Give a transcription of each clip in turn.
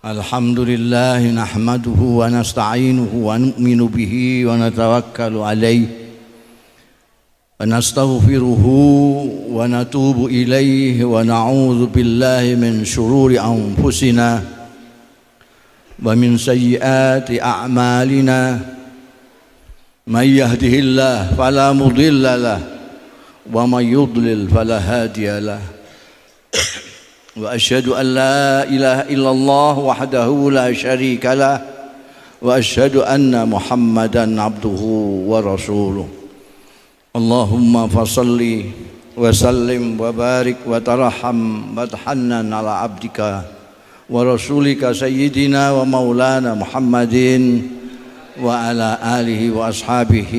الحمد لله نحمده ونستعينه ونؤمن به ونتوكل عليه ونستغفره ونتوب إليه ونعوذ بالله من شرور أنفسنا ومن سيئات أعمالنا من يهده الله فلا مضل له ومن يضلل فلا هادي له وأشهد أن لا إله إلا الله وحده لا شريك له وأشهد أن محمدا عبده ورسوله اللهم فصل وسلم وبارك وترحم وتحنن على عبدك ورسولك سيدنا ومولانا محمد وعلى آله وأصحابه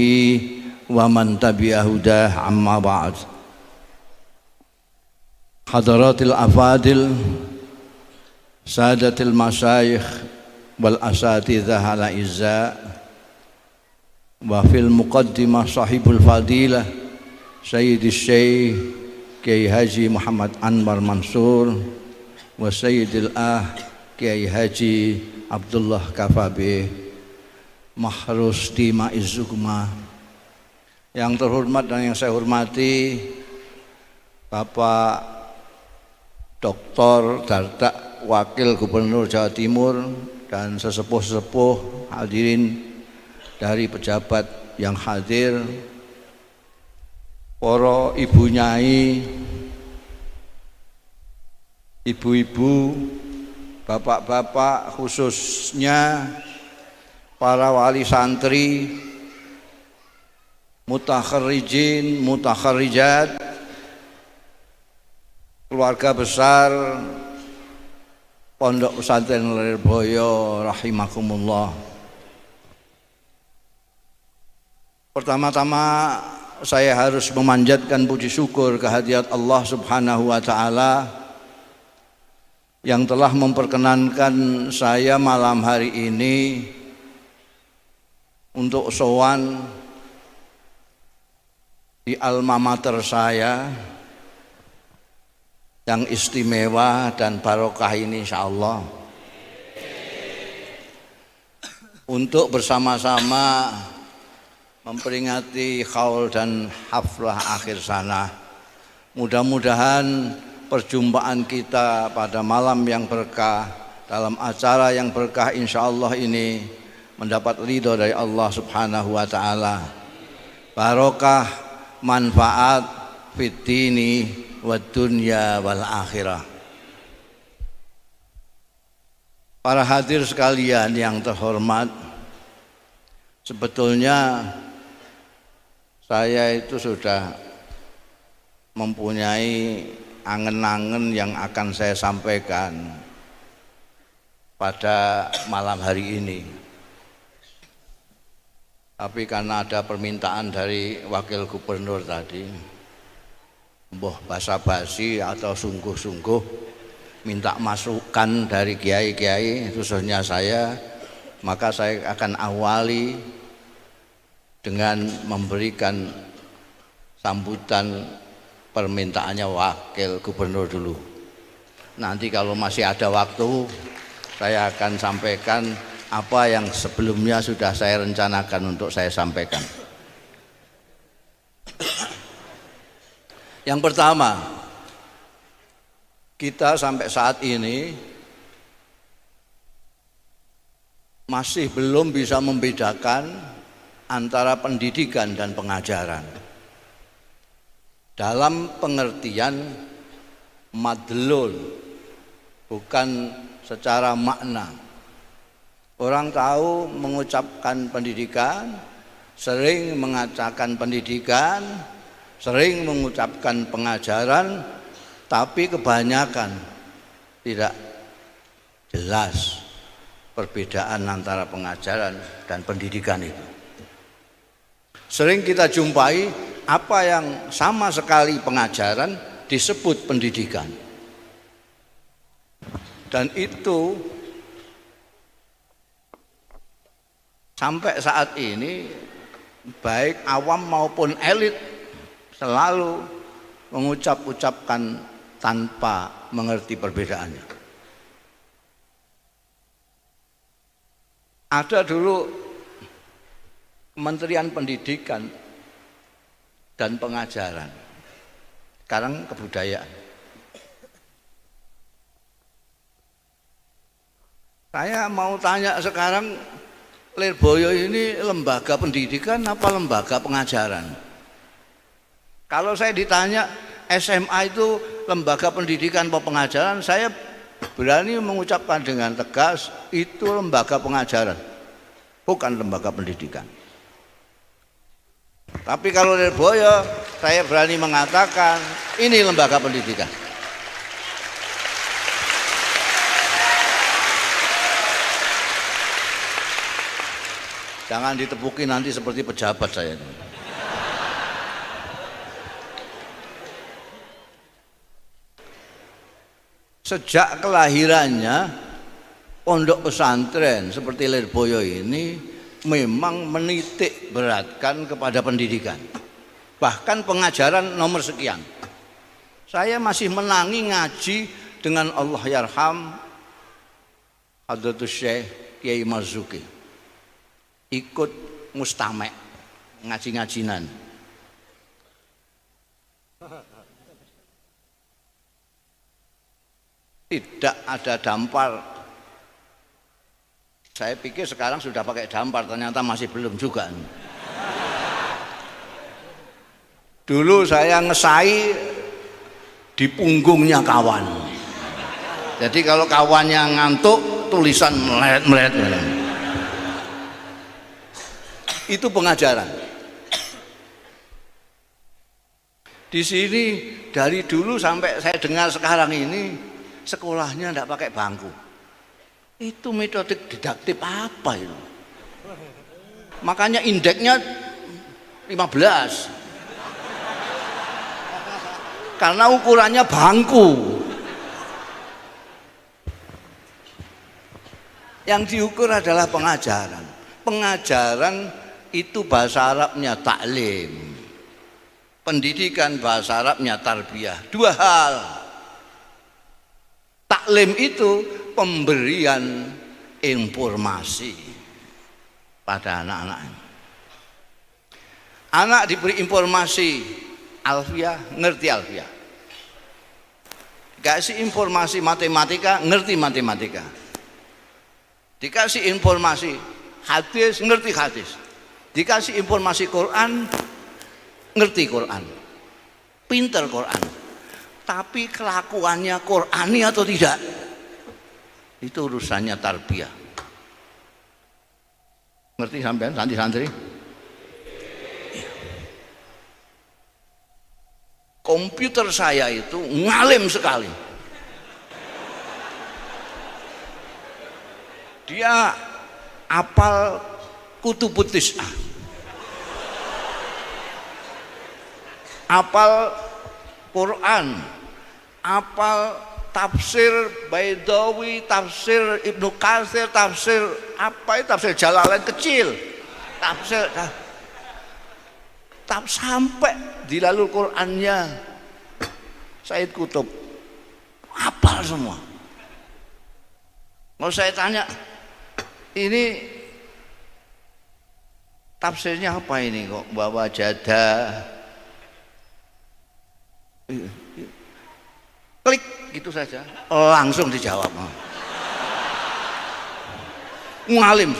ومن تبع هداه أما بعد. Hadaratil afadil Sadatil masyayikh wal asatidzah ala izza wa fil muqaddimah sahibul fadilah Sayyidis Syekh Kiai Haji Muhammad Anwar Mansur wa Sayyidil Kiai Haji Abdullah Kafabi Mahrus di Ma'izzukma. Yang terhormat dan yang saya hormati Bapak Dr. Dardak, Wakil Gubernur Jawa Timur dan sesepuh-sesepuh hadirin dari pejabat yang hadir, para ibu nyai, ibu-ibu, bapak-bapak, khususnya para wali santri, mutakharrijin, mutakharrijat, keluarga besar Pondok Pesantren Lirboyo rahimakumullah. Pertama-tama saya harus memanjatkan puji syukur kehadirat Allah Subhanahu wa taala yang telah memperkenankan saya malam hari ini untuk sowan di alma mater saya yang istimewa dan barokah ini insyaallah, untuk bersama-sama memperingati haul dan haflah akhir sana. Mudah-mudahan perjumpaan kita pada malam yang berkah, dalam acara yang berkah insyaallah ini mendapat ridho dari Allah Subhanahu wa taala. Barokah, manfaat fid dini wa dunya wal akhirah. Para hadir sekalian yang terhormat, sebetulnya saya itu sudah mempunyai angen-angen yang akan saya sampaikan pada malam hari ini. Tapi karena ada permintaan dari Wakil Gubernur tadi, mbah basa-basi atau sungguh-sungguh minta masukan dari kiai-kiai khususnya saya, maka saya akan awali dengan memberikan sambutan permintaannya Wakil Gubernur dulu. Nanti kalau masih ada waktu saya akan sampaikan apa yang sebelumnya sudah saya rencanakan untuk saya sampaikan. Yang pertama, kita sampai saat ini masih belum bisa membedakan antara pendidikan dan pengajaran. Dalam pengertian madlul, bukan secara makna. Orang tahu mengucapkan pendidikan, sering mengatakan pendidikan, sering mengucapkan pengajaran, tapi kebanyakan tidak jelas perbedaan antara pengajaran dan pendidikan itu. Sering kita jumpai apa yang sama sekali pengajaran disebut pendidikan. Dan itu sampai saat ini baik awam maupun elit selalu mengucapkan tanpa mengerti perbedaannya. Ada dulu Kementerian Pendidikan dan Pengajaran, sekarang Kebudayaan. Saya mau tanya sekarang, Lirboyo ini lembaga pendidikan apa lembaga pengajaran? Kalau saya ditanya SMA itu lembaga pendidikan atau pengajaran, saya berani mengucapkan dengan tegas itu lembaga pengajaran, bukan lembaga pendidikan. Tapi kalau Lirboyo, saya berani mengatakan ini lembaga pendidikan. Jangan ditepuki nanti seperti pejabat saya. Sejak kelahirannya pondok pesantren seperti Lirboyo ini memang menitik beratkan kepada pendidikan, bahkan pengajaran nomor sekian. Saya masih menangi ngaji dengan Allah yarham Hadratus Syekh Kiai Marzuki, ikut mustame' ngaji-ngajinan. Tidak ada dampar. Saya pikir sekarang sudah pakai dampar, ternyata masih belum juga. Dulu saya ngesai di punggungnya kawan. Jadi kalau kawannya ngantuk, tulisan melet-melet. Itu pengajaran. Di sini dari dulu sampai saya dengar sekarang ini, sekolahnya tidak pakai bangku. Itu metode didaktif apa itu? Makanya indeksnya 15. Karena ukurannya bangku. Yang diukur adalah pengajaran. Pengajaran itu bahasa Arabnya taklim. Pendidikan bahasa Arabnya tarbiyah. Dua hal. Taklim itu pemberian informasi pada anak-anak. Anak diberi informasi alfiah, ngerti alfiah. Dikasih informasi matematika, ngerti matematika. Dikasih informasi hadis, ngerti hadis. Dikasih informasi Quran, ngerti Quran. Pinter Quran. Tapi kelakuannya Qur'ani atau tidak, itu urusannya tarbiyah. Ngerti sampean santri-santri? Komputer saya itu ngalim sekali. Dia apal Kutubut Tis'ah, apal Quran, apal tafsir Baidawi, tafsir Ibnu Katsir, tafsir apa itu, tafsir Jalalain kecil, tafsir sampai di lalu Qurannya Said Kutub, apal semua. Mau saya tanya, ini tafsirnya apa ini kok bawa jadah? Klik gitu saja, langsung dijawab. Ngalim.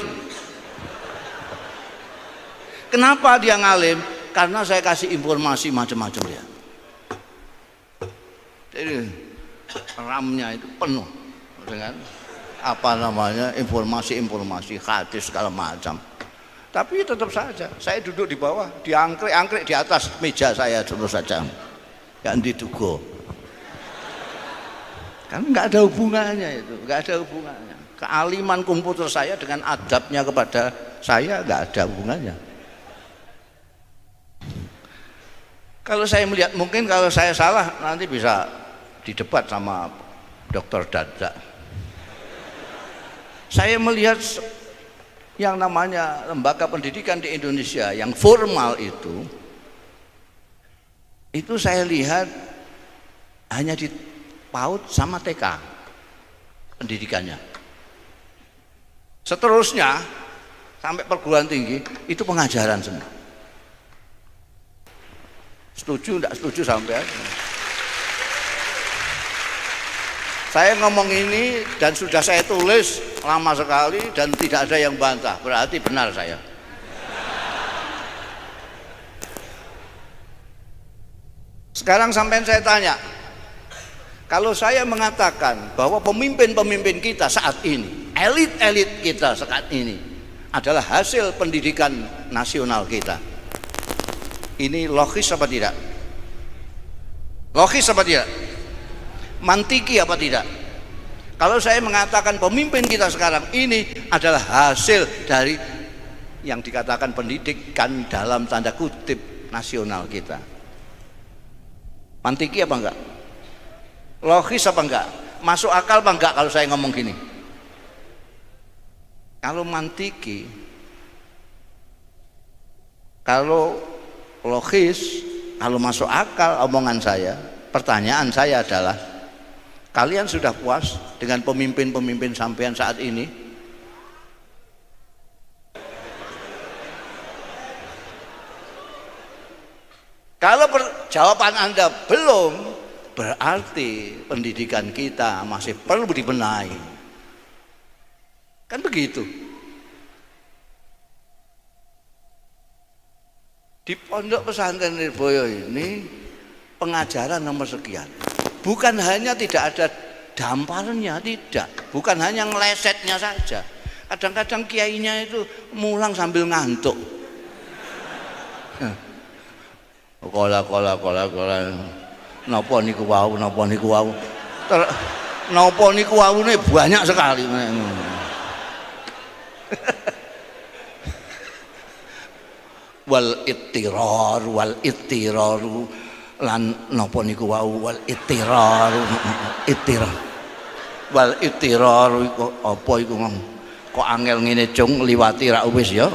Kenapa dia ngalim? Karena saya kasih informasi macam-macam dia. Jadi RAM-nya itu penuh dengan apa namanya informasi hadis segala macam. Tapi tetap saja saya duduk di bawah, diangkrek-angkrek di atas meja saya terus saja. Gak diduga. Kan nggak ada hubungannya itu, nggak ada hubungannya. Kealiman komputer saya dengan adabnya kepada saya nggak ada hubungannya. Kalau saya melihat, mungkin kalau saya salah nanti bisa didebat sama Dr. Dada. Saya melihat yang namanya lembaga pendidikan di Indonesia yang formal itu saya lihat hanya di PAUD sama TK pendidikannya. Seterusnya sampai perguruan tinggi itu pengajaran semua. Setuju enggak setuju sampai? Saya ngomong ini dan sudah saya tulis lama sekali dan tidak ada yang bantah, berarti benar saya. Sekarang sampai saya tanya, kalau saya mengatakan bahwa pemimpin-pemimpin kita saat ini, elit-elit kita saat ini adalah hasil pendidikan nasional kita, ini logis apa tidak? Logis apa tidak? Mantiki apa tidak? Kalau saya mengatakan pemimpin kita sekarang ini adalah hasil dari yang dikatakan pendidikan dalam tanda kutip nasional kita, mantiki apa enggak? Logis apa enggak? Masuk akal apa enggak kalau saya ngomong gini? Kalau mantiki, kalau logis, kalau masuk akal omongan saya, pertanyaan saya adalah, kalian sudah puas dengan pemimpin-pemimpin sampean saat ini? Kalau jawaban Anda belum, berarti pendidikan kita masih perlu dibenahi. Kan begitu. Di Pondok Pesantren Lirboyo ini pengajaran nomor sekian. Bukan hanya tidak ada damparannya, tidak. Bukan hanya ngelesetnya saja. Kadang-kadang kiainya itu mulang sambil ngantuk. Kola. Napa niku wau, napa niku wau. Napa niku waune banyak sekali. Wal ittiraru lan napa niku wau wal ittiraru wal ittiraru iku apa iku kok angel ngene cung liwati ra wis ya.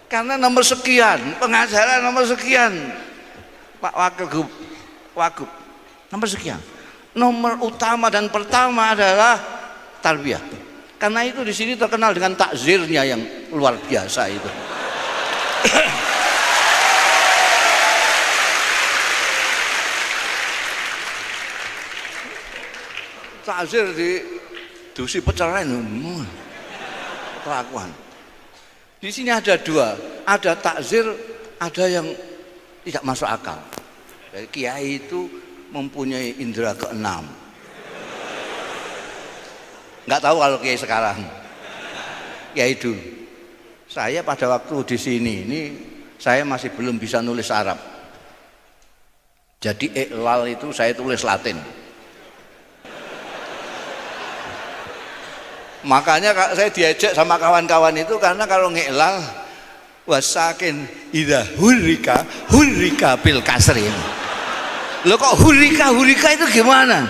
Karena nomor sekian, pengajaran nomor sekian, Pak Wagub nomor sekian. Nomor utama dan pertama adalah tarbiyah. Karena itu di sini terkenal dengan takzirnya yang luar biasa itu. Takzir di dusi peceren, kelakuan. Di sini ada dua, ada takzir, ada yang tidak masuk akal. Jadi kiai itu mempunyai indera keenam. Nggak tahu kalau kiai sekarang, kiai dulu. Saya pada waktu di sini ini saya masih belum bisa nulis Arab. Jadi iqlal itu saya tulis Latin. Makanya saya diajak sama kawan-kawan itu karena kalau ngiklal wasakin idza hurrika bil kasri. Loh kok hurrika itu gimana?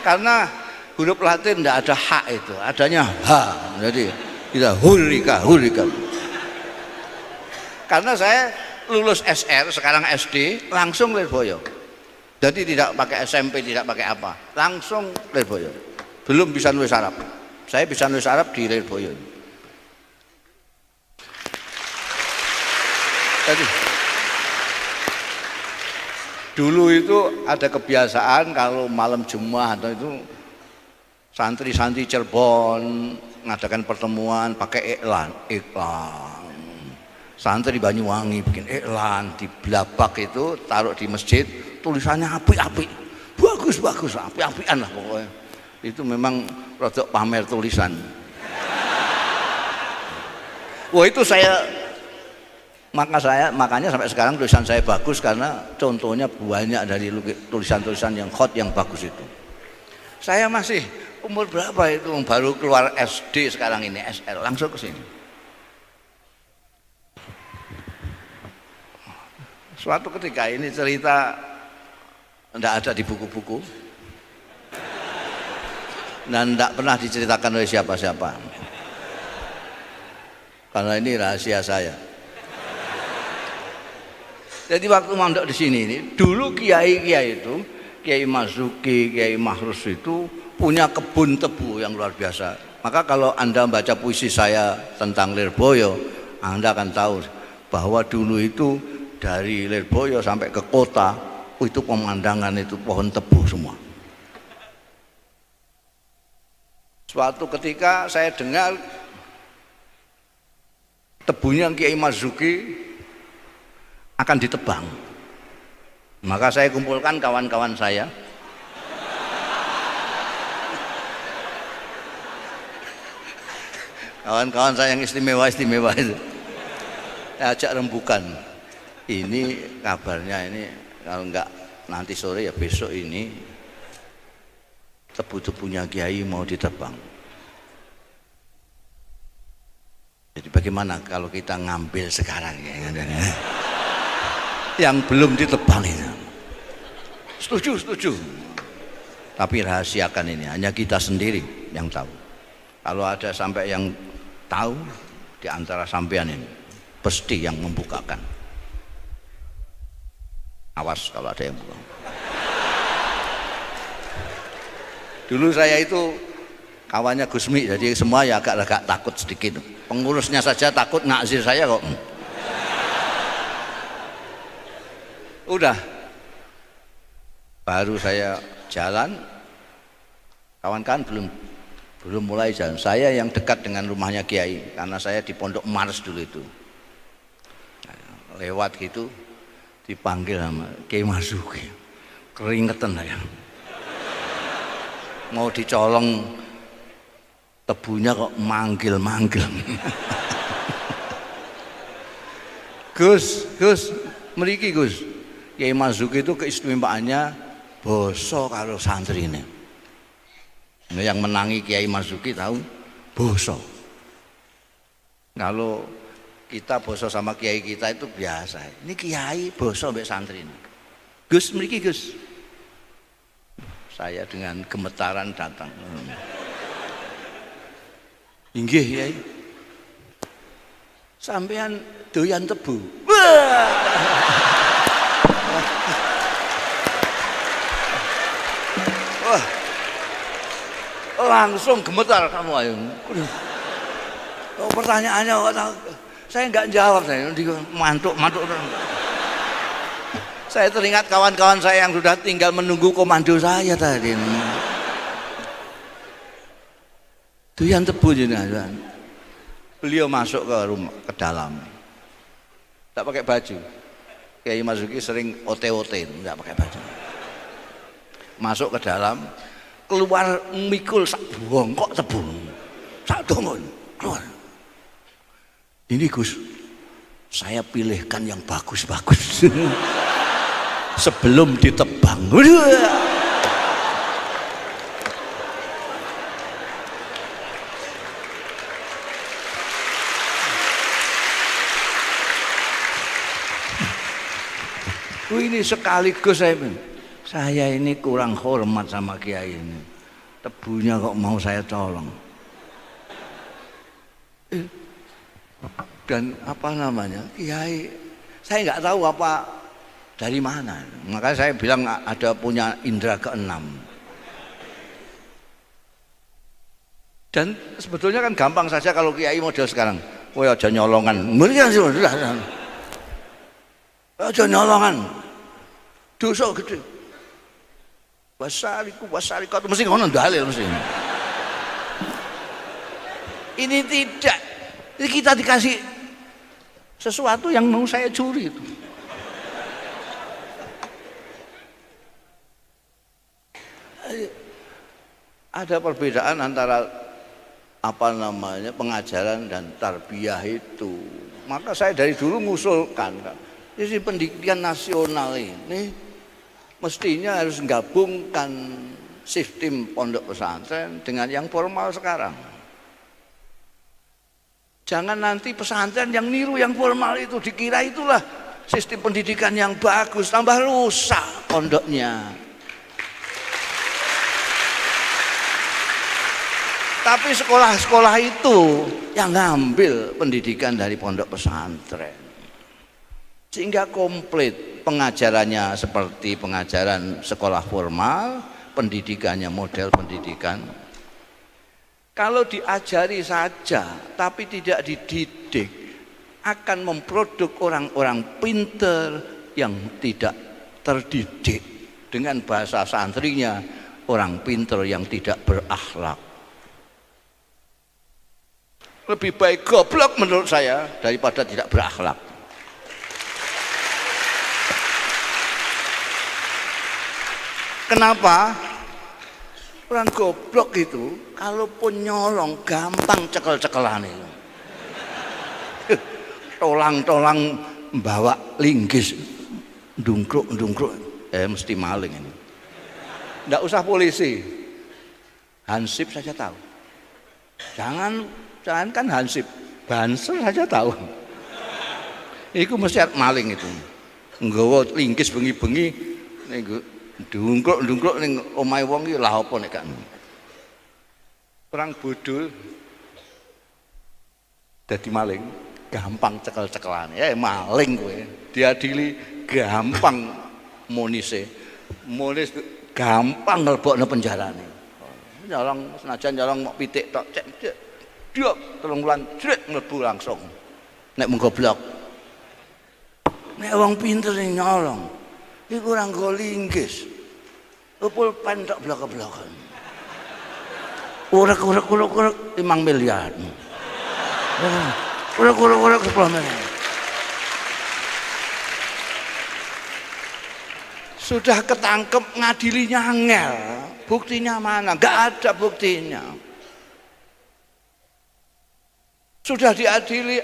Karena huruf Latin tidak ada hak itu, adanya h. Jadi idza hurrika. Karena saya lulus SR sekarang SD langsung Lirboyo. Jadi tidak pakai SMP, tidak pakai apa, langsung Lirboyo. Belum bisa nulis Arab. Saya bisa nulis Arab di Lirboyo. Jadi dulu itu ada kebiasaan kalau malam Jumat atau itu santri-santri Cirebon ngadakan pertemuan pakai iklan. Santri Banyuwangi bikin iklan di Blabak itu taruh di masjid, tulisannya apik-apik, bagus, apik-apikan lah pokoknya. Itu memang rodok pamer tulisan. Wah itu makanya sampai sekarang tulisan saya bagus karena contohnya banyak dari tulisan-tulisan yang hot yang bagus itu. Saya masih umur berapa itu baru keluar SD sekarang ini SL langsung ke sini. Suatu ketika ini cerita tidak ada di buku-buku dan tidak pernah diceritakan oleh siapa-siapa karena ini rahasia saya. Jadi waktu mondok di sini ini dulu kiai itu Kiai Marzuki, Kiai Mahrus itu punya kebun tebu yang luar biasa. Maka kalau Anda baca puisi saya tentang Lirboyo, Anda akan tahu bahwa dulu itu dari Lirboyo sampai ke kota itu pemandangan itu pohon tebu semua. Suatu ketika saya dengar tebunya Kiai Marzuki akan ditebang. Maka saya kumpulkan kawan-kawan saya. Kawan-kawan saya yang istimewa-istimewa itu. Saya ajak rembukan. Ini kabarnya ini kalau enggak nanti sore ya besok ini tebu-tebunya Kiai mau ditebang. Jadi bagaimana kalau kita ngambil sekarang ya? Yang belum ditebang itu. Setuju. Tapi rahasiakan ini, hanya kita sendiri yang tahu. Kalau ada sampai yang tahu di antara sampean ini, pasti yang membukakan. Awas kalau ada yang buka. Dulu saya itu kawannya Gusmi, jadi semua ya agak takut sedikit. Pengurusnya saja takut ngazir saya kok. Udah, baru saya jalan, kawan-kawan belum mulai jalan. Saya yang dekat dengan rumahnya Kiai, karena saya di Pondok Mars dulu itu. Lewat gitu, dipanggil sama Kiai Marzuki, keringetan saya. Mau dicolong tebunya kok manggil-manggil. Gus, mriki Gus. Kiai Marzuki itu keistimewaannya boso karo santri ini. Yang menangi Kiai Marzuki tahu boso. Kalau kita boso sama kiai kita itu biasa. Ini kiai boso mbek santri ini. Gus mriki Gus. Saya dengan gemetaran datang. Inggih Kiai. Sampean doyan tebu. Wah, langsung gemetar kamu ayo. Oh, pertanyaannya saya nggak jawab, saya mantuk. Saya teringat kawan-kawan saya yang sudah tinggal menunggu komando saya tadi. Doyan tebu jenengan. Beliau masuk ke rumah, ke dalam. Tak pakai baju. Kiai Marzuki sering ote-ote, enggak pakai baju. Masuk ke dalam, keluar mikul sak bongkok tebu. Sak dongon, keluar. Ini Gus, saya pilihkan yang bagus-bagus. Sebelum ditebang. Ini sekaligus saya ini kurang hormat sama Kiai ini. Tebunya kok mau saya colong. Dan apa namanya, Kiai, saya nggak tahu apa dari mana. Makanya saya bilang ada punya indera keenam. Dan sebetulnya kan gampang saja kalau Kiai model sekarang. Woi aja nyolongan. Mendingan sih sudah. Aja nyolongan. Dosa gede. Wasariku mesti ngono dalil mesti. Ini tidak. Ini kita dikasih sesuatu yang mau saya curi itu. Ada perbedaan antara apa namanya pengajaran dan tarbiyah itu. Maka saya dari dulu mengusulkan, ini pendidikan nasional ini mestinya harus menggabungkan sistem pondok pesantren dengan yang formal sekarang. Jangan nanti pesantren yang niru yang formal itu, dikira itulah sistem pendidikan yang bagus, tambah rusak pondoknya. Tapi sekolah-sekolah itu yang ngambil pendidikan dari pondok pesantren, sehingga komplit pengajarannya seperti pengajaran sekolah formal, pendidikannya model pendidikan. Kalau diajari saja tapi tidak dididik, akan memproduk orang-orang pinter yang tidak terdidik. Dengan bahasa santrinya, orang pinter yang tidak berakhlak. Lebih baik goblok menurut saya daripada tidak berakhlak. Kenapa? Orang goblok itu kalaupun nyolong gampang cekel-cekelan itu. Tolang-tolang bawa linggis ndungkruk mesti maling ini. Enggak usah polisi. Hansip saja tahu. Jangan kan hansip, Banser saja tahu. Iku mesti maling itu. Nggawa linggis bengi-bengi niku ndungkruk ning omahe wong iki lah apa nek kan. Orang bodoh dadi maling gampang cekel-cekelan. Ya maling kowe. Diadili gampang monise. Monis gampang mlebokno penjarane. Nyolong senajan nyolong mok pitik tok cek diok 3 bulan jret mlebu langsung. Nek mung goblok. Nek wong pinter sing nyolong iku ora nggo linggis. Pulpen tok blok-blokan. Urek 5 miliar. Urek 10 miliar. Sudah ketangkep ngadilinya angel. Buktinya mana? Enggak ada buktinya. Sudah diadili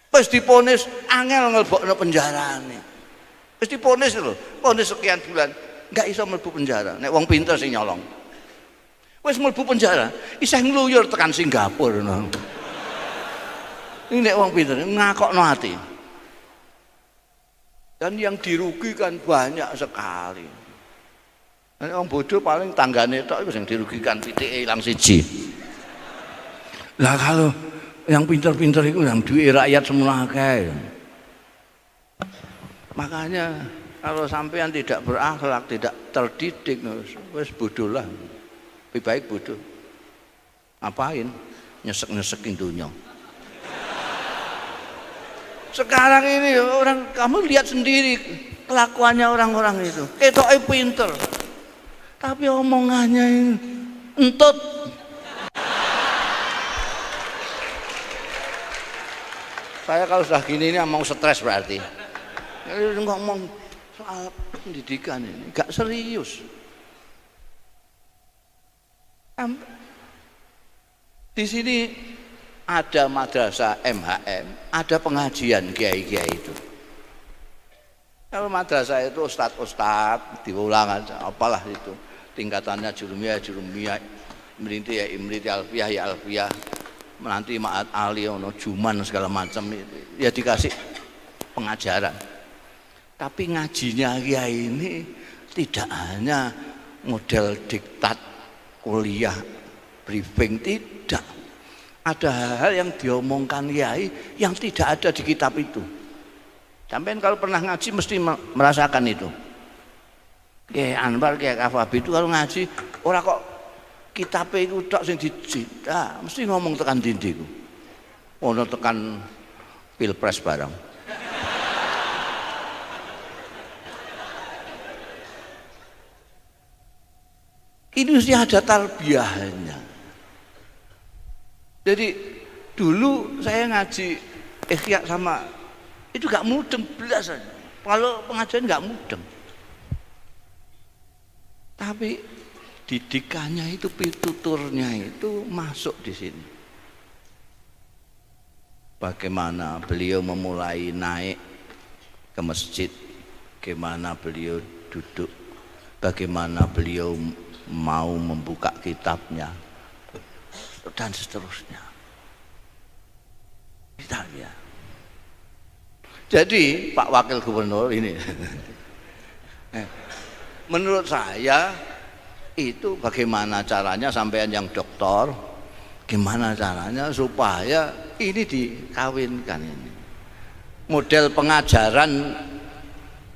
wis diponis angel ngelbokno penjarane. Wis diponis lho, ponis sekian bulan, enggak iso mlebu penjara. Nek wong pinter sing nyolong. Wis mlebu penjara, isih ngluyur tekan Singapura no. Ini nek wong pinter ngakokno ati. Dan yang dirugikan banyak sekali. Nek wong bodoh paling tanggane tok iku sing dirugikan pitike ilang siji. Lah kalau yang pinter-pinter itu yang duit rakyat semua akeh. Makanya kalau sampean tidak berakhlak, tidak terdidik, wes bodoh lah. Lebih baik bodoh. Ngapain? Nyesek-nyesekin dunia. Sekarang ini orang, kamu lihat sendiri kelakuannya orang-orang itu. Ketoknya pinter, tapi omongannya entut. Saya kalau sudah gini ini mau stres berarti. Ngomong soal pendidikan ini gak serius. Di sini ada madrasah MHM, ada pengajian kiai-kiai itu. Kalau madrasah itu ustadz diulang aja, apalah itu tingkatannya jurumiyah, merinti ya imriti alfiyah ya alfiyah. Nanti ma'at ali ono juman segala macam itu ya dikasih pengajaran. Tapi ngajinya kiai ini tidak hanya model diktat kuliah briefing, tidak. Ada hal-hal yang diomongkan kiai yang tidak ada di kitab itu. Sampai kalau pernah ngaji mesti merasakan itu. Kiai Anwar, Kiai Kafabi itu kalau ngaji orang kok kitabe iku tok sing dijita, mesti ngomong tekan dindi ku. Ono tekan pilpres barang. Ini mesti ada tarbiyahnya. Jadi dulu saya ngaji Ihya sama itu gak mudeng belas. Kalau pengajian gak mudeng. Tapi didikannya itu, pituturnya itu masuk di sini. Bagaimana beliau memulai naik ke masjid, bagaimana beliau duduk, bagaimana beliau mau membuka kitabnya, dan seterusnya. Ya. Jadi Pak Wakil Gubernur ini, menurut saya itu bagaimana caranya sampean yang doktor, gimana caranya supaya ini dikawinkan ini. Model pengajaran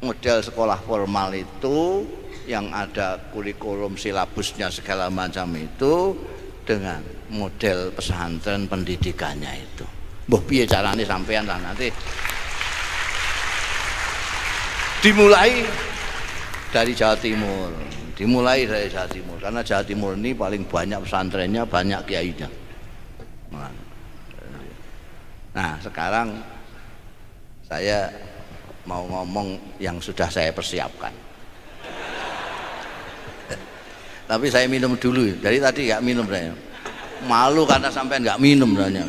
model sekolah formal itu yang ada kurikulum silabusnya segala macam itu dengan model pesantren pendidikannya itu. Mbah piye carane sampean lah nanti dimulai dari Jawa Timur. Dimulai dari Jawa Timur karena Jawa Timur ini paling banyak pesantrennya, banyak kiainya. Nah, sekarang saya mau ngomong yang sudah saya persiapkan. Tapi saya minum dulu. Dari tadi nggak minum saya. Malu karena sampai nggak minum saya.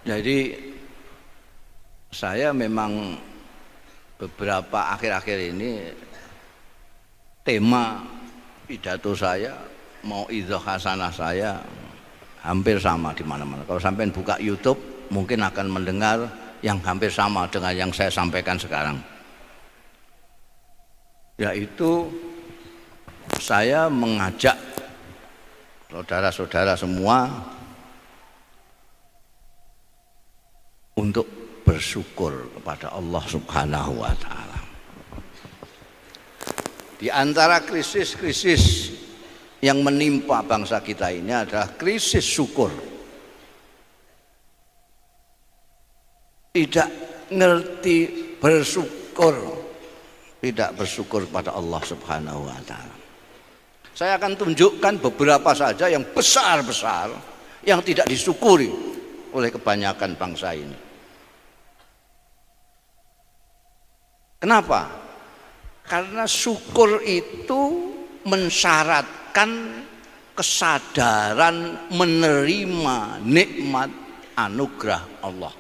Jadi saya memang beberapa akhir-akhir ini tema pidato saya mau idhah hasanah saya hampir sama di mana-mana. Kalau sampai buka YouTube mungkin akan mendengar yang hampir sama dengan yang saya sampaikan sekarang. Yaitu saya mengajak saudara-saudara semua untuk bersyukur kepada Allah Subhanahu wa taala. Di antara krisis-krisis yang menimpa bangsa kita ini adalah krisis syukur. Tidak ngerti bersyukur, tidak bersyukur kepada Allah Subhanahu wa taala. Saya akan tunjukkan beberapa saja yang besar-besar yang tidak disyukuri oleh kebanyakan bangsa ini. Kenapa? Karena syukur itu mensyaratkan kesadaran menerima nikmat anugerah Allah.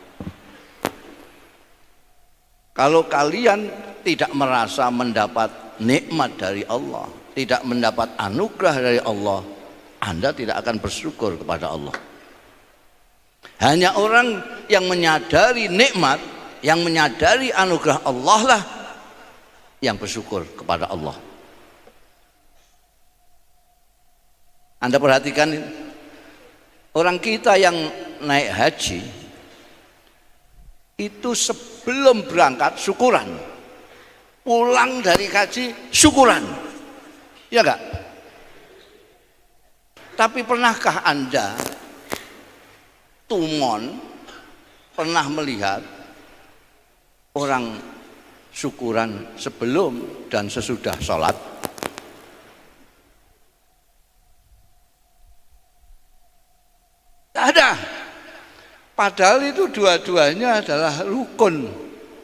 Kalau kalian tidak merasa mendapat nikmat dari Allah, tidak mendapat anugerah dari Allah, Anda tidak akan bersyukur kepada Allah. Hanya orang yang menyadari nikmat, yang menyadari anugerah Allah lah yang bersyukur kepada Allah. Anda perhatikan orang kita yang naik haji itu sebelum berangkat syukuran, pulang dari haji syukuran, ya enggak? Tapi pernahkah Anda tumon pernah melihat orang syukuran sebelum dan sesudah sholat? Tidak ada. Padahal itu dua-duanya adalah rukun,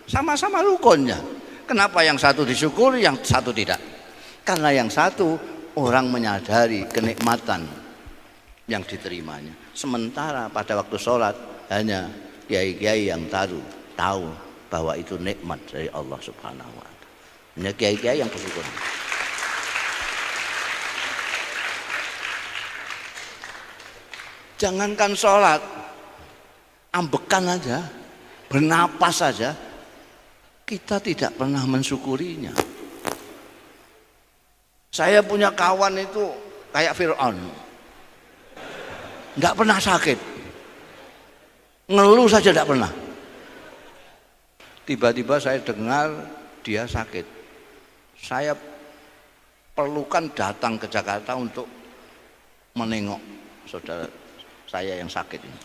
sama-sama rukunnya. Kenapa yang satu disyukuri, yang satu tidak? Karena yang satu orang menyadari kenikmatan yang diterimanya. Sementara pada waktu sholat hanya kiai-kiai yang tahu bahwa itu nikmat dari Allah Subhanahu wa taala. Hanya kiai-kiai yang bersyukur. Jangankan sholat, ambekan aja, bernapas saja, kita tidak pernah mensyukurinya. Saya punya kawan itu kayak Fir'aun, tidak pernah sakit, ngeluh saja tidak pernah. Tiba-tiba saya dengar dia sakit, saya perlukan datang ke Jakarta untuk menengok saudara saya yang sakit ini.